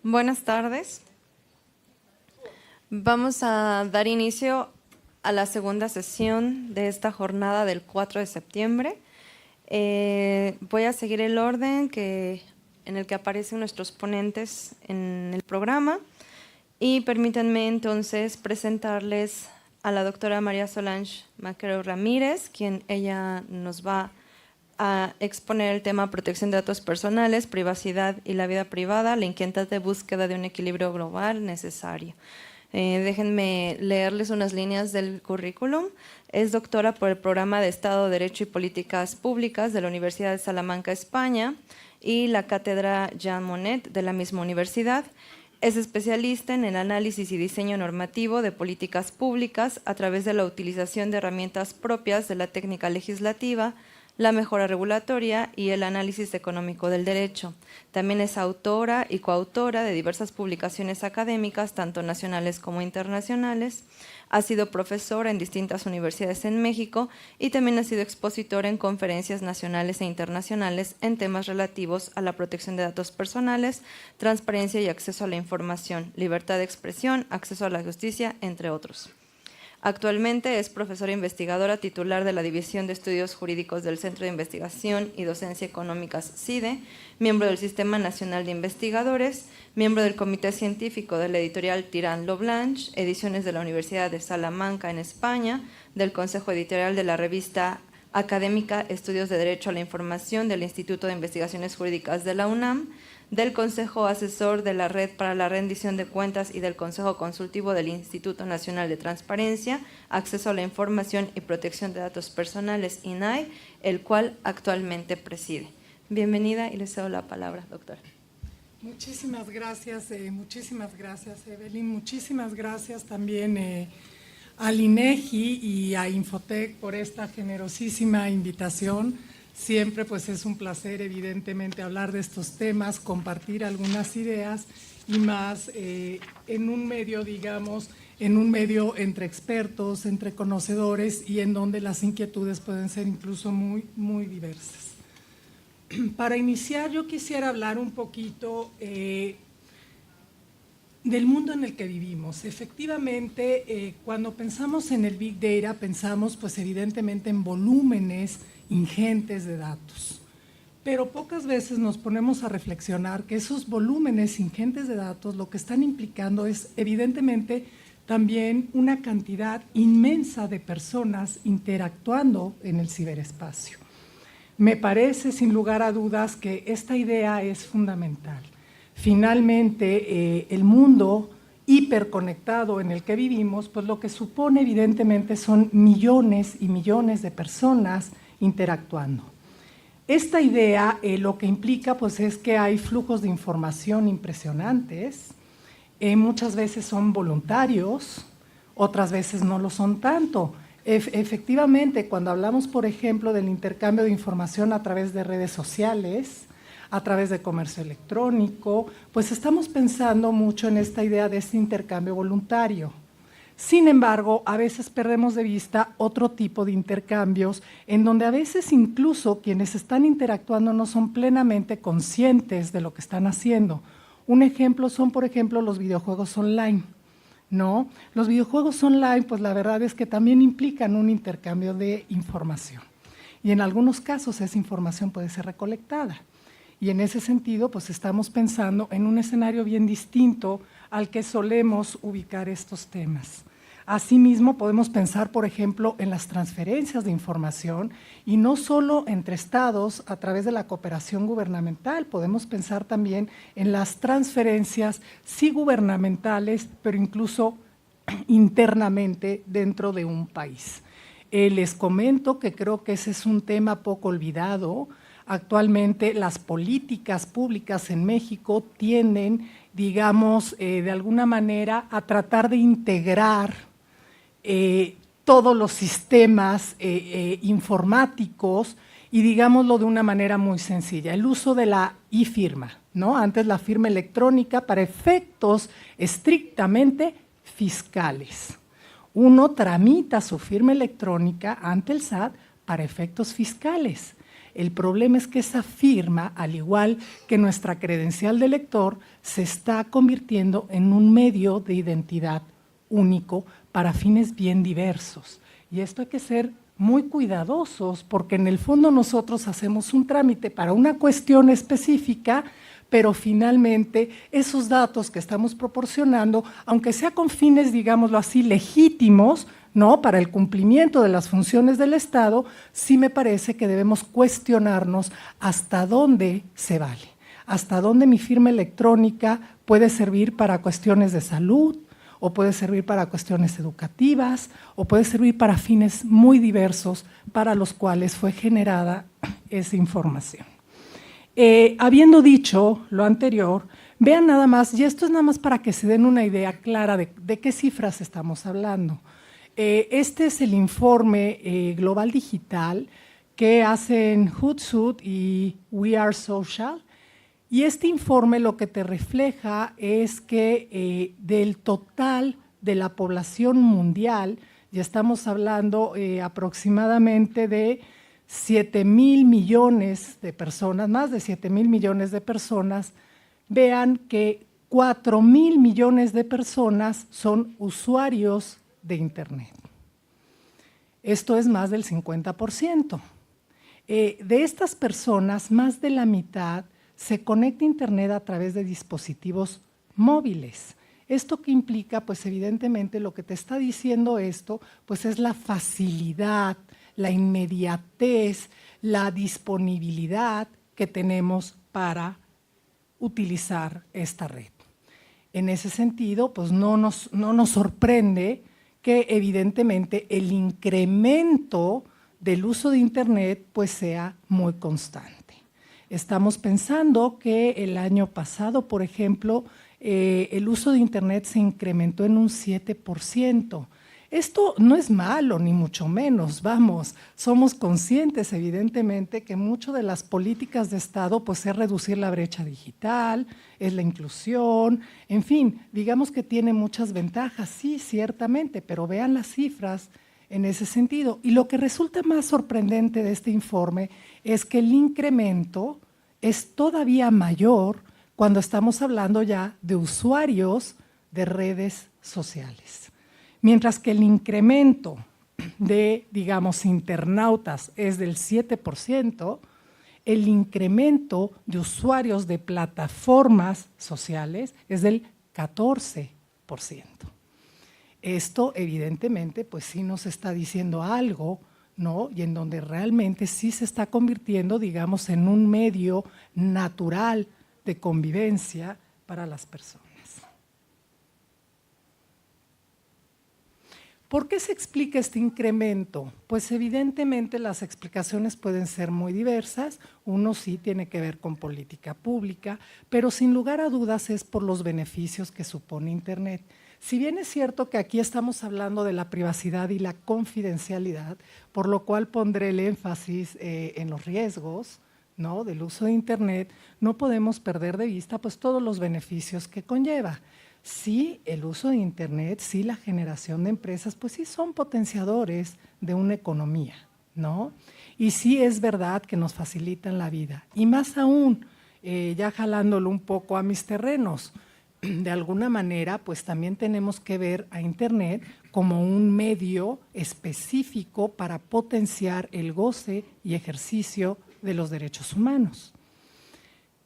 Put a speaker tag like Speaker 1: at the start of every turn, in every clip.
Speaker 1: Buenas tardes. Vamos a dar inicio a la segunda sesión de esta jornada del 4 de septiembre. Voy a seguir el orden en el que aparecen nuestros ponentes en el programa y permítanme entonces presentarles a la doctora María Solange Maquero Ramírez, quien ella nos va a exponer el tema protección de datos personales, privacidad y la vida privada, la inquietante búsqueda de un equilibrio global necesario. Déjenme leerles unas líneas del currículum. Es doctora por el programa de Estado, Derecho y Políticas Públicas de la Universidad de Salamanca, España, y la cátedra Jean Monnet de la misma universidad. Es especialista en el análisis y diseño normativo de políticas públicas a través de la utilización de herramientas propias de la técnica legislativa, la mejora regulatoria y el análisis económico del derecho. También es autora y coautora de diversas publicaciones académicas, tanto nacionales como internacionales. Ha sido profesora en distintas universidades en México y también ha sido expositora en conferencias nacionales e internacionales en temas relativos a la protección de datos personales, transparencia y acceso a la información, libertad de expresión, acceso a la justicia, entre otros. Actualmente es profesora investigadora titular de la División de Estudios Jurídicos del Centro de Investigación y Docencia Económicas CIDE, miembro del Sistema Nacional de Investigadores, miembro del Comité Científico de la editorial Tirán lo Blanche, ediciones de la Universidad de Salamanca en España, del Consejo Editorial de la revista académica Estudios de Derecho a la Información del Instituto de Investigaciones Jurídicas de la UNAM, del Consejo Asesor de la Red para la Rendición de Cuentas y del Consejo Consultivo del Instituto Nacional de Transparencia, Acceso a la Información y Protección de Datos Personales, INAI, el cual actualmente preside. Bienvenida y le cedo la palabra, doctora.
Speaker 2: Muchísimas gracias, Evelyn. Muchísimas gracias también al INEGI y a Infotec por esta generosísima invitación. Siempre pues es un placer evidentemente hablar de estos temas, compartir algunas ideas y más en un medio, digamos, en un medio entre expertos, entre conocedores y en donde las inquietudes pueden ser incluso muy, muy diversas. Para iniciar yo quisiera hablar un poquito del mundo en el que vivimos. Efectivamente, cuando pensamos en el Big Data, pensamos pues evidentemente en volúmenes ingentes de datos, pero pocas veces nos ponemos a reflexionar que esos volúmenes ingentes de datos lo que están implicando es evidentemente también una cantidad inmensa de personas interactuando en el ciberespacio. Me parece sin lugar a dudas que esta idea es fundamental. Finalmente, el mundo hiperconectado en el que vivimos, pues lo que supone evidentemente son millones y millones de personas interactuando. Esta idea lo que implica pues es que hay flujos de información impresionantes, muchas veces son voluntarios, otras veces no lo son tanto. Efectivamente, cuando hablamos, por ejemplo, del intercambio de información a través de redes sociales, a través de comercio electrónico, pues estamos pensando mucho en esta idea de este intercambio voluntario. Sin embargo, a veces perdemos de vista otro tipo de intercambios en donde a veces incluso quienes están interactuando no son plenamente conscientes de lo que están haciendo. Un ejemplo son, por ejemplo, los videojuegos online, ¿no? Los videojuegos online, pues la verdad es que también implican un intercambio de información y en algunos casos esa información puede ser recolectada. Y en ese sentido, pues estamos pensando en un escenario bien distinto al que solemos ubicar estos temas. Asimismo, podemos pensar, por ejemplo, en las transferencias de información y no solo entre estados a través de la cooperación gubernamental, podemos pensar también en las transferencias sí gubernamentales, pero incluso internamente dentro de un país. Les comento que creo que ese es un tema poco olvidado. Actualmente las políticas públicas en México tienden, digamos, de alguna manera a tratar de integrar todos los sistemas informáticos y digámoslo de una manera muy sencilla, el uso de la e-firma, ¿no? Antes la firma electrónica para efectos estrictamente fiscales. Uno tramita su firma electrónica ante el SAT para efectos fiscales. El problema es que esa firma, al igual que nuestra credencial de lector, se está convirtiendo en un medio de identidad único para fines bien diversos. Y esto hay que ser muy cuidadosos, porque en el fondo nosotros hacemos un trámite para una cuestión específica, pero finalmente esos datos que estamos proporcionando, aunque sea con fines, digámoslo así, legítimos, ¿no?, para el cumplimiento de las funciones del Estado, sí me parece que debemos cuestionarnos hasta dónde se vale, hasta dónde mi firma electrónica puede servir para cuestiones de salud, o puede servir para cuestiones educativas, o puede servir para fines muy diversos para los cuales fue generada esa información. Habiendo dicho lo anterior, vean nada más, y esto es nada más para que se den una idea clara de qué cifras estamos hablando. Este es el informe global digital que hacen Hootsuite y We Are Social, y este informe lo que te refleja es que del total de la población mundial, ya estamos hablando aproximadamente de 7,000 millones de personas, más de 7,000 millones de personas, vean que 4,000 millones de personas son usuarios de Internet. Esto es más del 50%. De estas personas, más de la mitad se conecta a Internet a través de dispositivos móviles. ¿Esto qué implica? Pues evidentemente lo que te está diciendo esto, pues es la facilidad, la inmediatez, la disponibilidad que tenemos para utilizar esta red. En ese sentido, pues no nos sorprende que evidentemente el incremento del uso de Internet pues sea muy constante. Estamos pensando que el año pasado, por ejemplo, el uso de Internet se incrementó en un 7%. Esto no es malo, ni mucho menos, vamos, somos conscientes evidentemente que mucho de las políticas de Estado pues es reducir la brecha digital, es la inclusión, en fin, digamos que tiene muchas ventajas, sí, ciertamente, pero vean las cifras en ese sentido. Y lo que resulta más sorprendente de este informe es que el incremento es todavía mayor cuando estamos hablando ya de usuarios de redes sociales. Mientras que el incremento de, digamos, internautas es del 7%, el incremento de usuarios de plataformas sociales es del 14%. Esto, evidentemente, pues sí nos está diciendo algo, ¿no? Y en donde realmente sí se está convirtiendo, digamos, en un medio natural de convivencia para las personas. ¿Por qué se explica este incremento? Pues evidentemente las explicaciones pueden ser muy diversas, uno sí tiene que ver con política pública, pero sin lugar a dudas es por los beneficios que supone Internet. Si bien es cierto que aquí estamos hablando de la privacidad y la confidencialidad, por lo cual pondré el énfasis en los riesgos, ¿no?, del uso de Internet, no podemos perder de vista pues todos los beneficios que conlleva. Sí, el uso de Internet, sí, la generación de empresas, pues sí son potenciadores de una economía, ¿no? Y sí es verdad que nos facilitan la vida. Y más aún, ya jalándolo un poco a mis terrenos, de alguna manera, pues también tenemos que ver a Internet como un medio específico para potenciar el goce y ejercicio de los derechos humanos.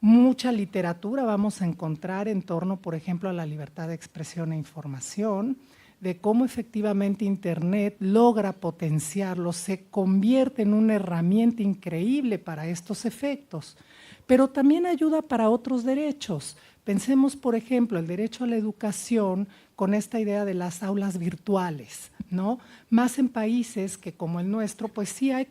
Speaker 2: Mucha literatura vamos a encontrar en torno, por ejemplo, a la libertad de expresión e información, de cómo efectivamente Internet logra potenciarlo, se convierte en una herramienta increíble para estos efectos, pero también ayuda para otros derechos. Pensemos, por ejemplo, el derecho a la educación con esta idea de las aulas virtuales, ¿no? Más en países que como el nuestro, pues sí hay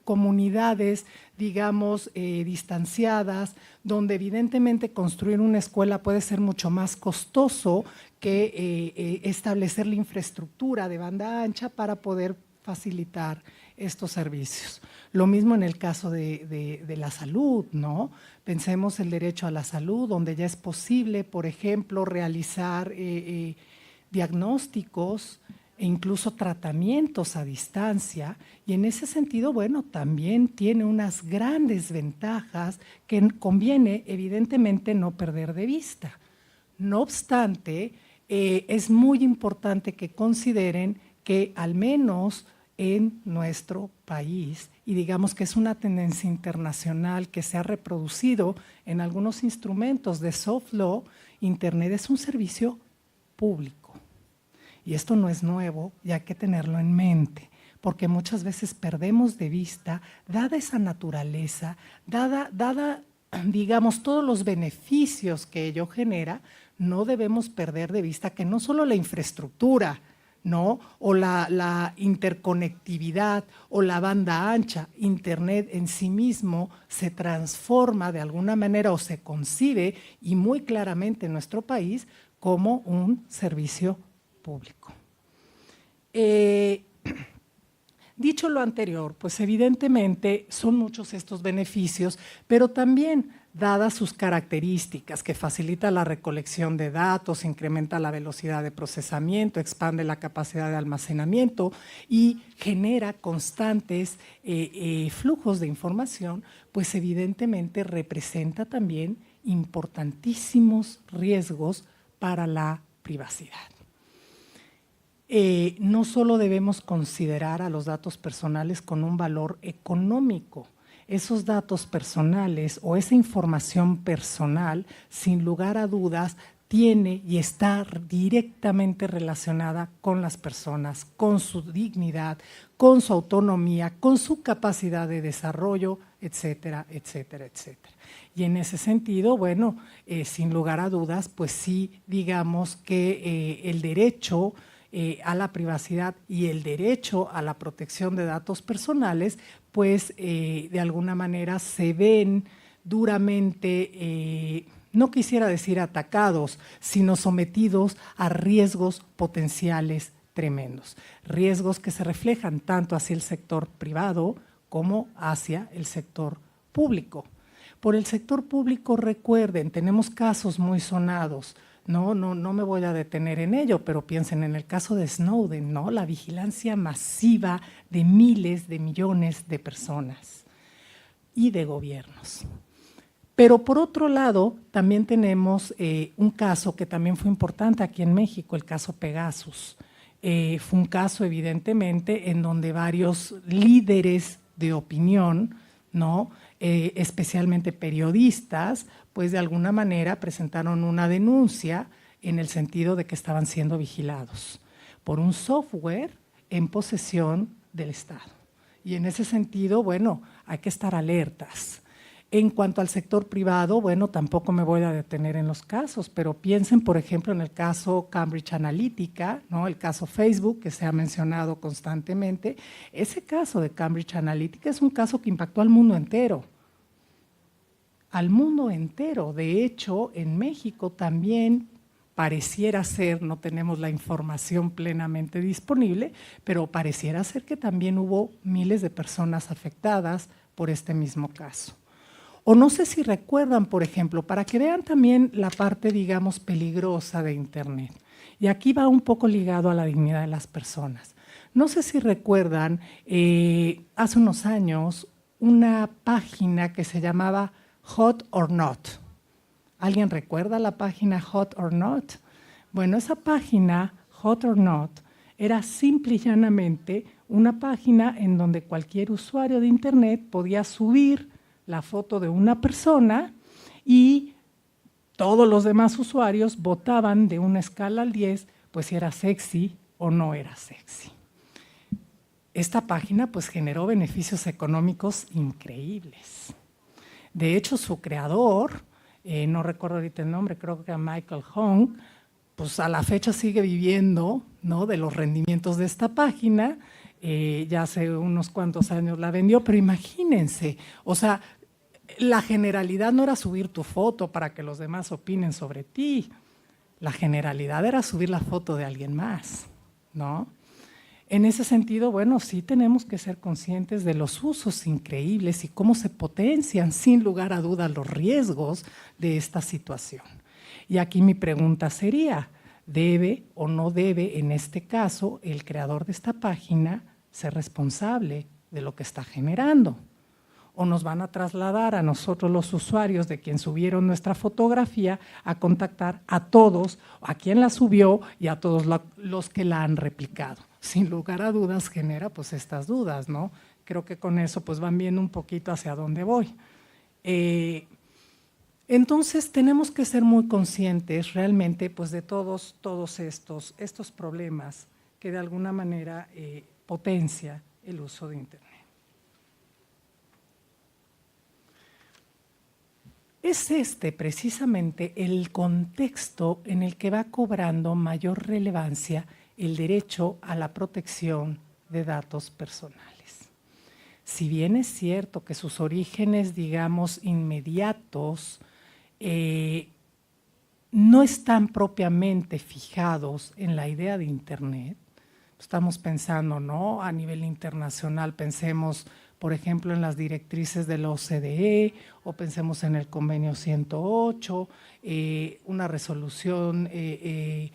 Speaker 2: comunidades, digamos, distanciadas, donde evidentemente construir una escuela puede ser mucho más costoso que establecer la infraestructura de banda ancha para poder facilitar estos servicios. Lo mismo en el caso de la salud, ¿no? Pensemos el derecho a la salud, donde ya es posible, por ejemplo, realizar diagnósticos e incluso tratamientos a distancia, y en ese sentido, bueno, también tiene unas grandes ventajas que conviene evidentemente no perder de vista. No obstante, es muy importante que consideren que al menos en nuestro país, y digamos que es una tendencia internacional que se ha reproducido en algunos instrumentos de soft law, Internet es un servicio público. Y esto no es nuevo y hay que tenerlo en mente, porque muchas veces perdemos de vista, dada esa naturaleza, dada digamos, todos los beneficios que ello genera, no debemos perder de vista que no solo la infraestructura, ¿no? O la interconectividad o la banda ancha, Internet en sí mismo se transforma de alguna manera o se concibe, y muy claramente en nuestro país, como un servicio público. Dicho lo anterior, pues evidentemente son muchos estos beneficios, pero también dadas sus características, que facilita la recolección de datos, incrementa la velocidad de procesamiento, expande la capacidad de almacenamiento y genera constantes flujos de información, pues evidentemente representa también importantísimos riesgos para la privacidad. No solo debemos considerar a los datos personales con un valor económico. Esos datos personales o esa información personal, sin lugar a dudas, tiene y está directamente relacionada con las personas, con su dignidad, con su autonomía, con su capacidad de desarrollo, etcétera, etcétera, etcétera. Y en ese sentido, bueno, sin lugar a dudas, pues sí, digamos que el derecho a la privacidad y el derecho a la protección de datos personales, pues de alguna manera se ven duramente, no quisiera decir atacados, sino sometidos a riesgos potenciales tremendos. Riesgos que se reflejan tanto hacia el sector privado como hacia el sector público. Por el sector público, recuerden, tenemos casos muy sonados. No me voy a detener en ello, pero piensen en el caso de Snowden, ¿no? La vigilancia masiva de miles de millones de personas y de gobiernos. Pero por otro lado, también tenemos un caso que también fue importante aquí en México, el caso Pegasus. Fue un caso evidentemente en donde varios líderes de opinión, ¿no? Especialmente periodistas, pues de alguna manera presentaron una denuncia en el sentido de que estaban siendo vigilados por un software en posesión del Estado. Y en ese sentido, bueno, hay que estar alertas. En cuanto al sector privado, bueno, tampoco me voy a detener en los casos, pero piensen, por ejemplo, en el caso Cambridge Analytica, ¿no? El caso Facebook, que se ha mencionado constantemente. Ese caso de Cambridge Analytica es un caso que impactó al mundo entero. Al mundo entero. De hecho, en México también pareciera ser, no tenemos la información plenamente disponible, pero pareciera ser que también hubo miles de personas afectadas por este mismo caso. O no sé si recuerdan, por ejemplo, para que vean también la parte, digamos, peligrosa de Internet. Y aquí va un poco ligado a la dignidad de las personas. No sé si recuerdan, hace unos años, una página que se llamaba Hot or Not. ¿Alguien recuerda la página Hot or Not? Bueno, esa página, Hot or Not, era simple y llanamente una página en donde cualquier usuario de Internet podía subir la foto de una persona y todos los demás usuarios votaban de una escala al 10, pues si era sexy o no era sexy. Esta página pues generó beneficios económicos increíbles. De hecho, su creador, no recuerdo ahorita el nombre, creo que era Michael Hong, pues a la fecha sigue viviendo, ¿no?, de los rendimientos de esta página. Ya hace unos cuantos años la vendió, pero imagínense, o sea, la generalidad no era subir tu foto para que los demás opinen sobre ti, la generalidad era subir la foto de alguien más, ¿no? En ese sentido, bueno, sí tenemos que ser conscientes de los usos increíbles y cómo se potencian sin lugar a dudas los riesgos de esta situación. Y aquí mi pregunta sería, debe o no debe, en este caso, el creador de esta página ser responsable de lo que está generando. O nos van a trasladar a nosotros los usuarios de quien subieron nuestra fotografía a contactar a todos, a quien la subió y a todos los que la han replicado. Sin lugar a dudas genera pues estas dudas, ¿no? Creo que con eso pues van viendo un poquito hacia dónde voy. Entonces tenemos que ser muy conscientes realmente pues de todos estos problemas que de alguna manera potencia el uso de Internet. Es precisamente el contexto en el que va cobrando mayor relevancia el derecho a la protección de datos personales. Si bien es cierto que sus orígenes, digamos, inmediatos, no están propiamente fijados en la idea de Internet, estamos pensando, ¿no? A nivel internacional, pensemos, por ejemplo, en las directrices de la OCDE, o pensemos en el convenio 108, una resolución de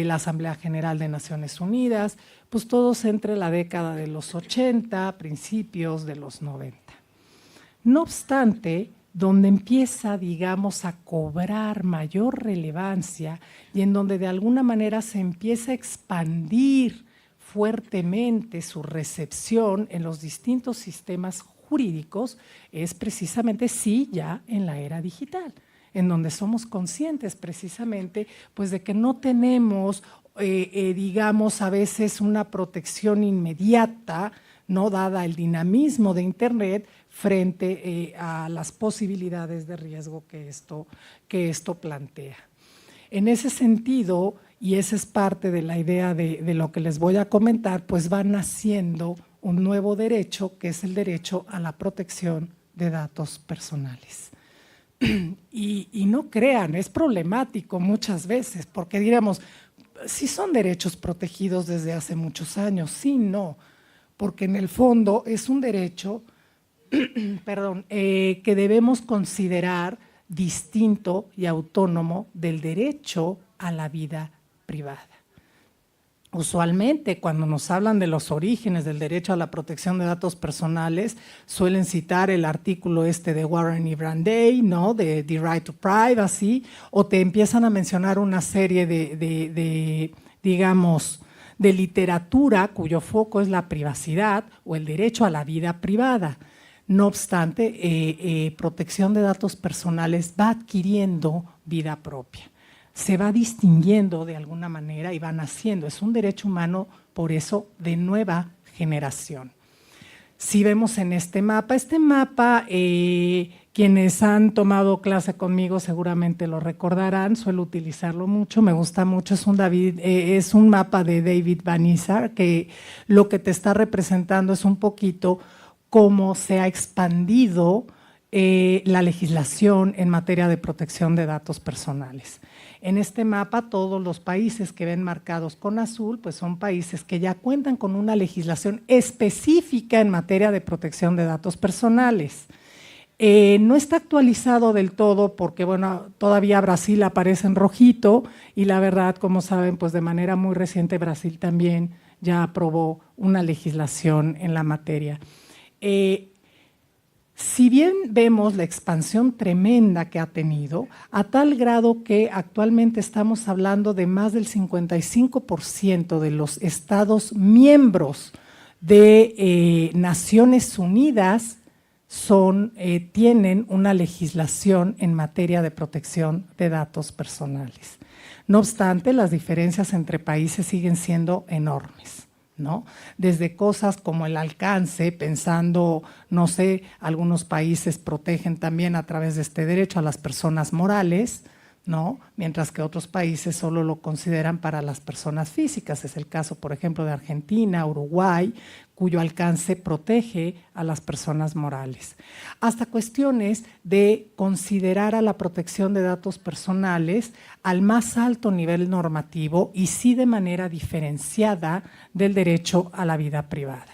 Speaker 2: la Asamblea General de Naciones Unidas, pues todos entre la década de los 80, principios de los 90. No obstante, donde empieza, digamos, a cobrar mayor relevancia y en donde de alguna manera se empieza a expandir fuertemente su recepción en los distintos sistemas jurídicos, es precisamente sí ya en la era digital, en donde somos conscientes precisamente pues de que no tenemos, digamos, a veces una protección inmediata, no dada el dinamismo de Internet frente a las posibilidades de riesgo que esto plantea. En ese sentido, y esa es parte de la idea de lo que les voy a comentar, pues va naciendo un nuevo derecho, que es el derecho a la protección de datos personales. Y no crean, es problemático muchas veces, porque diríamos, sí son derechos protegidos desde hace muchos años, sí, no, porque en el fondo es un derecho que debemos considerar distinto y autónomo del derecho a la vida privada. Usualmente, cuando nos hablan de los orígenes del derecho a la protección de datos personales, suelen citar el artículo de Warren y Brandeis, ¿no? De The Right to Privacy, o te empiezan a mencionar una serie digamos, de literatura cuyo foco es la privacidad o el derecho a la vida privada. No obstante, protección de datos personales va adquiriendo vida propia, se va distinguiendo de alguna manera y va naciendo. Es un derecho humano, por eso, de nueva generación. Si vemos en este mapa, quienes han tomado clase conmigo seguramente lo recordarán, suelo utilizarlo mucho, me gusta mucho, es un mapa de David Van Isar, que lo que te está representando es un poquito cómo se ha expandido la legislación en materia de protección de datos personales. En este mapa, todos los países que ven marcados con azul, pues son países que ya cuentan con una legislación específica en materia de protección de datos personales. No está actualizado del todo porque, bueno, todavía Brasil aparece en rojito y la verdad, como saben, pues de manera muy reciente Brasil también ya aprobó una legislación en la materia. Si bien vemos la expansión tremenda que ha tenido, a tal grado que actualmente estamos hablando de más del 55% de los estados miembros de Naciones Unidas tienen una legislación en materia de protección de datos personales. No obstante, las diferencias entre países siguen siendo enormes, ¿no? Desde cosas como el alcance, pensando, no sé, algunos países protegen también a través de este derecho a las personas morales, ¿no? Mientras que otros países solo lo consideran para las personas físicas. Es el caso, por ejemplo, de Argentina, Uruguay, cuyo alcance protege a las personas morales. Hasta cuestiones de considerar a la protección de datos personales al más alto nivel normativo y sí de manera diferenciada del derecho a la vida privada.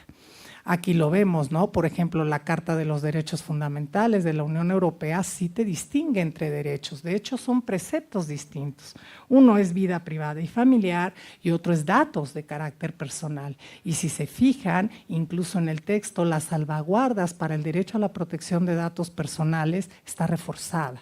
Speaker 2: Aquí lo vemos, ¿no? Por ejemplo, la Carta de los Derechos Fundamentales de la Unión Europea sí te distingue entre derechos. De hecho, son preceptos distintos. Uno es vida privada y familiar y otro es datos de carácter personal. Y si se fijan, incluso en el texto, las salvaguardas para el derecho a la protección de datos personales está reforzada.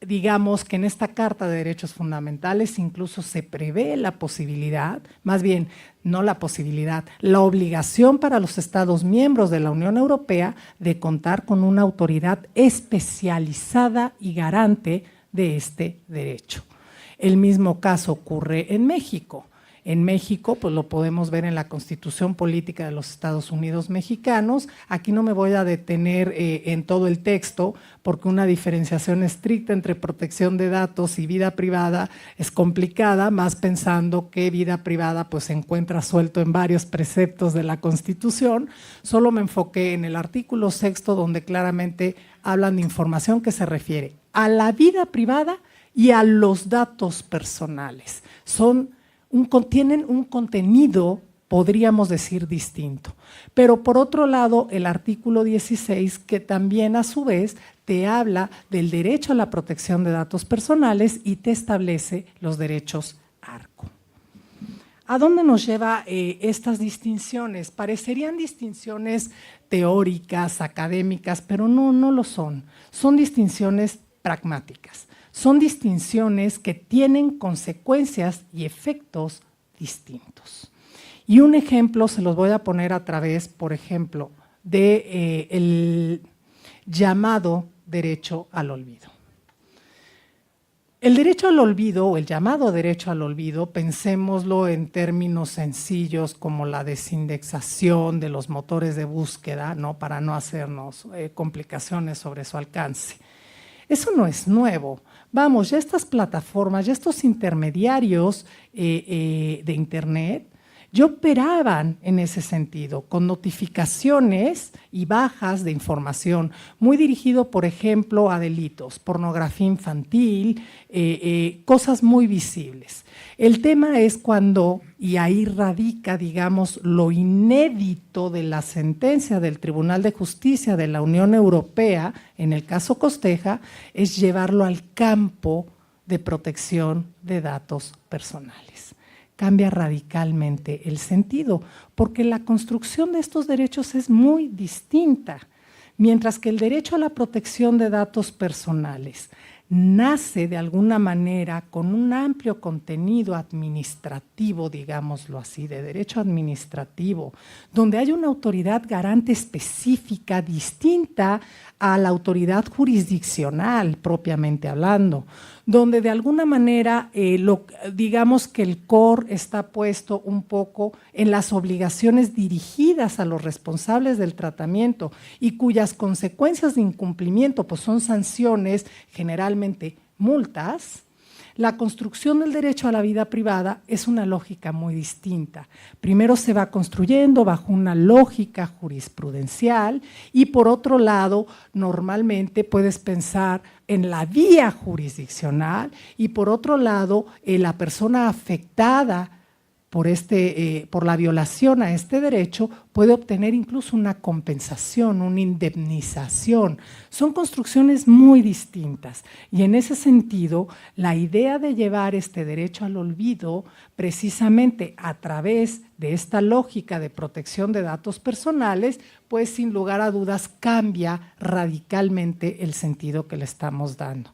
Speaker 2: Digamos que en esta Carta de Derechos Fundamentales incluso se prevé la posibilidad, más bien no la posibilidad, la obligación para los Estados miembros de la Unión Europea de contar con una autoridad especializada y garante de este derecho. El mismo caso ocurre en México. En México, pues lo podemos ver en la Constitución Política de los Estados Unidos Mexicanos. Aquí no me voy a detener en todo el texto, porque una diferenciación estricta entre protección de datos y vida privada es complicada, más pensando que vida privada pues se encuentra suelto en varios preceptos de la Constitución. Solo me enfoqué en el artículo 6, donde claramente hablan de información que se refiere a la vida privada y a los datos personales. Tienen un contenido, podríamos decir, distinto. Pero por otro lado, el artículo 16, que también a su vez te habla del derecho a la protección de datos personales y te establece los derechos ARCO. ¿A dónde nos lleva estas distinciones? Parecerían distinciones teóricas, académicas, pero no lo son. Son distinciones pragmáticas. Son distinciones que tienen consecuencias y efectos distintos. Y un ejemplo se los voy a poner a través, por ejemplo, del llamado derecho al olvido. El derecho al olvido, o el llamado derecho al olvido, pensémoslo en términos sencillos como la desindexación de los motores de búsqueda, ¿no? Para no hacernos complicaciones sobre su alcance. Eso no es nuevo. Vamos, ya estas plataformas, ya estos intermediarios de Internet, ya operaban en ese sentido, con notificaciones y bajas de información, muy dirigido, por ejemplo, a delitos, pornografía infantil, cosas muy visibles. El tema es cuando, y ahí radica, digamos, lo inédito de la sentencia del Tribunal de Justicia de la Unión Europea, en el caso Costeja, es llevarlo al campo de protección de datos personales. Cambia radicalmente el sentido, porque la construcción de estos derechos es muy distinta. Mientras que el derecho a la protección de datos personales nace de alguna manera con un amplio contenido administrativo, digámoslo así, de derecho administrativo, donde hay una autoridad garante específica distinta a la autoridad jurisdiccional propiamente hablando, donde de alguna manera digamos que el core está puesto un poco en las obligaciones dirigidas a los responsables del tratamiento y cuyas consecuencias de incumplimiento pues son sanciones, generalmente multas. La construcción del derecho a la vida privada es una lógica muy distinta. Primero se va construyendo bajo una lógica jurisprudencial y por otro lado, normalmente puedes pensar en la vía jurisdiccional y por otro lado, la persona afectada por la violación a este derecho puede obtener incluso una compensación, una indemnización. Son construcciones muy distintas y en ese sentido la idea de llevar este derecho al olvido precisamente a través de esta lógica de protección de datos personales, pues sin lugar a dudas cambia radicalmente el sentido que le estamos dando.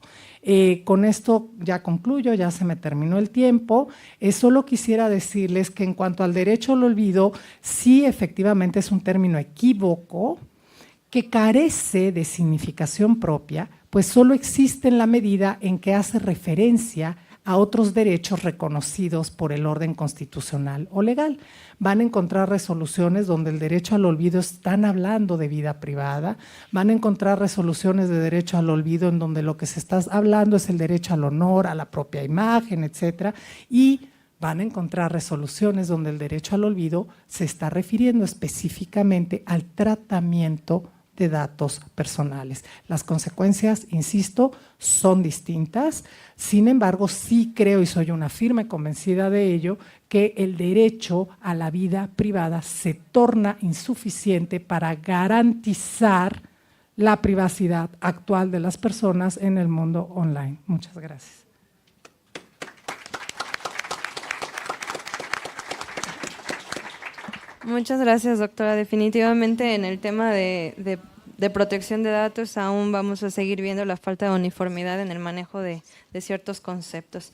Speaker 2: Con esto ya concluyo, ya se me terminó el tiempo. Solo quisiera decirles que en cuanto al derecho al olvido, sí efectivamente es un término equívoco que carece de significación propia, pues solo existe en la medida en que hace referencia a otros derechos reconocidos por el orden constitucional o legal. Van a encontrar resoluciones donde el derecho al olvido están hablando de vida privada, van a encontrar resoluciones de derecho al olvido en donde lo que se está hablando es el derecho al honor, a la propia imagen, etcétera, y van a encontrar resoluciones donde el derecho al olvido se está refiriendo específicamente al tratamiento de datos personales. Las consecuencias, insisto, son distintas. Sin embargo, sí creo, y soy una firme convencida de ello, que el derecho a la vida privada se torna insuficiente para garantizar la privacidad actual de las personas en el mundo online. Muchas gracias.
Speaker 1: Muchas gracias, doctora. Definitivamente en el tema de protección de datos aún vamos a seguir viendo la falta de uniformidad en el manejo de ciertos conceptos.